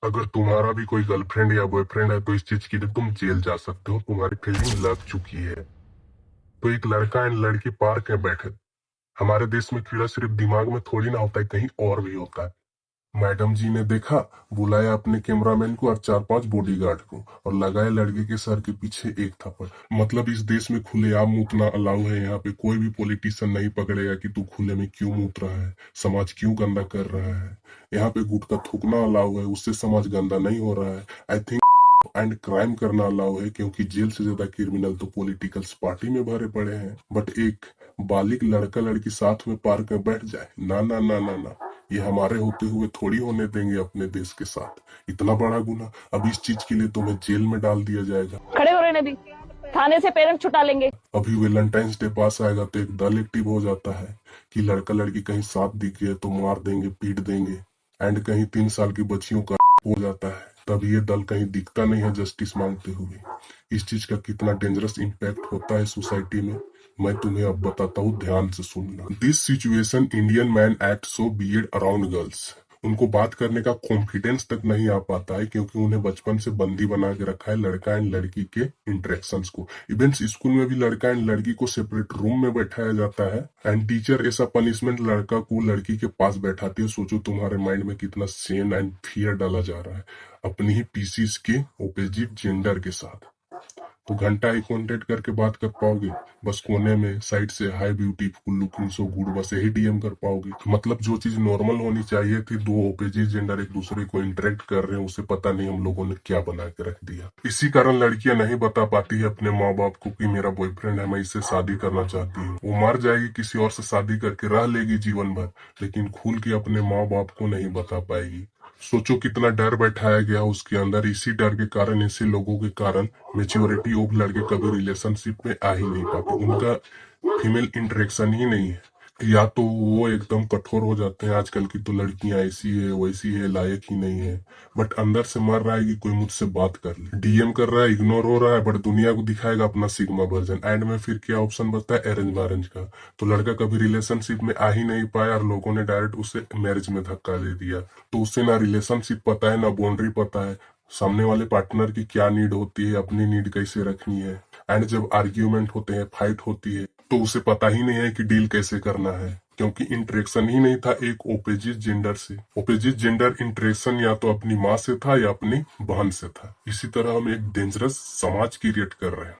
अगर तुम्हारा भी कोई गर्लफ्रेंड या बॉयफ्रेंड है तो इस चीज के लिए तुम जेल जा सकते हो, तुम्हारी फील्डिंग लग चुकी है। तो एक लड़का एंड लड़की पार्क में बैठे। हमारे देश में कीड़ा सिर्फ दिमाग में थोड़ी ना होता है, कहीं और भी होता है। मैडम जी ने देखा, बुलाया अपने कैमरामैन को और 4-5 बॉडीगार्ड को और लगाया लड़के के सर के पीछे एक थप्पड़। मतलब इस देश में खुलेआम मूतना अलाउ है। यहाँ पे कोई भी पॉलिटिशियन नहीं पकड़ेगा कि तू खुले में क्यों मूत रहा है, समाज क्यों गंदा कर रहा है। यहाँ पे गुटखा थूकना अलाउ है, उससे समाज गंदा नहीं हो रहा है। आई थिंक एंड क्राइम करना अलाउ है, क्योंकि जेल से ज्यादा क्रिमिनल तो पॉलिटिकल्स पार्टी में भरे पड़े हैं। बट एक बालिग लड़का लड़की साथ में पार्क में बैठ जाए, ना ना ना ना ना, ये हमारे होते हुए थोड़ी होने देंगे अपने देश के साथ। इतना बड़ा गुना, अब इस चीज के लिए तुम्हें जेल में डाल दिया जाएगा। खड़े हो रहे नदी, थाने से पेरेंट्स छुटा लेंगे। अभी वैलेंटाइंस डे पास आएगा तो एक दल एक्टिव हो जाता है कि लड़का लड़की कहीं साथ दिख गए तो मार देंगे, पीट देंगे। एंड कहीं 3 साल की बच्चियों का हो जाता है, तब ये दल कहीं दिखता नहीं है जस्टिस मांगते हुए। इस चीज का कितना डेंजरस इम्पैक्ट होता है सोसाइटी में, मैं तुम्हें अब बताता हूँ, ध्यान से सुनना। This situation Indian man act so beard around girls. उनको बात करने का कॉन्फिडेंस तक नहीं आ पाता है, क्योंकि उन्हें बचपन से बंदी बना के रखा है लड़का एंड लड़की के इंटरेक्शंस को। इवेंट्स स्कूल में भी लड़का एंड लड़की को सेपरेट रूम में बैठाया जाता है एंड टीचर ऐसा पनिशमेंट लड़का को लड़की के पास बैठाती है। सोचो तुम्हारे माइंड में कितना शेम एंड फियर डाला जा रहा है अपनी ही पीसीस के ओपोजिट जेंडर के साथ। तो घंटा ही कांटेक्ट करके बात कर पाओगे, बस कोने में साइड से high beautiful looking so good, बस यही डीएम कर पाओगे। मतलब जो चीज नॉर्मल होनी चाहिए थी, दो ओपोजिट जेंडर एक दूसरे को इंटरेक्ट कर रहे हैं, उसे पता नहीं हम लोगों ने क्या बना के रख दिया। इसी कारण लड़कियां नहीं बता पाती है अपने माँ बाप को कि मेरा बॉयफ्रेंड है, मैं इससे शादी करना चाहती हूँ। वो मर जाएगी, किसी और से शादी करके रह लेगी जीवन भर, लेकिन खुल के अपने माँ बाप को नहीं बता पाएगी। सोचो कितना डर बैठाया गया उसके अंदर। इसी डर के कारण, ऐसे लोगों के कारण मेच्योरिटी ऑफ लड़के कभी रिलेशनशिप में आ ही नहीं पाते। उनका फीमेल इंटरेक्शन ही नहीं है। या तो वो एकदम कठोर हो जाते हैं, आजकल की तो लड़कियां ऐसी है वैसी है, लायक ही नहीं है। बट अंदर से मर रहा है कि कोई मुझसे बात कर ले, डीएम कर रहा है, इग्नोर हो रहा है, बट दुनिया को दिखाएगा अपना सिग्मा वर्जन। एंड में फिर क्या ऑप्शन बचता है, अरेंज मैरिज का। तो लड़का कभी रिलेशनशिप में आ ही नहीं पाया और लोगों ने डायरेक्ट उसे मैरिज में धक्का दे दिया। तो उसे ना रिलेशनशिप पता है, ना बाउंड्री पता है, सामने वाले पार्टनर की क्या नीड होती है, अपनी नीड कैसे रखनी है। एंड जब आर्ग्यूमेंट होते हैं, फाइट होती है, तो उसे पता ही नहीं है कि डील कैसे करना है, क्योंकि इंटरेक्शन ही नहीं था एक ओपोजिट जेंडर से। ओपोजिट जेंडर इंटरेक्शन या तो अपनी माँ से था या अपनी बहन से था। इसी तरह हम एक डेंजरस समाज क्रिएट कर रहे हैं।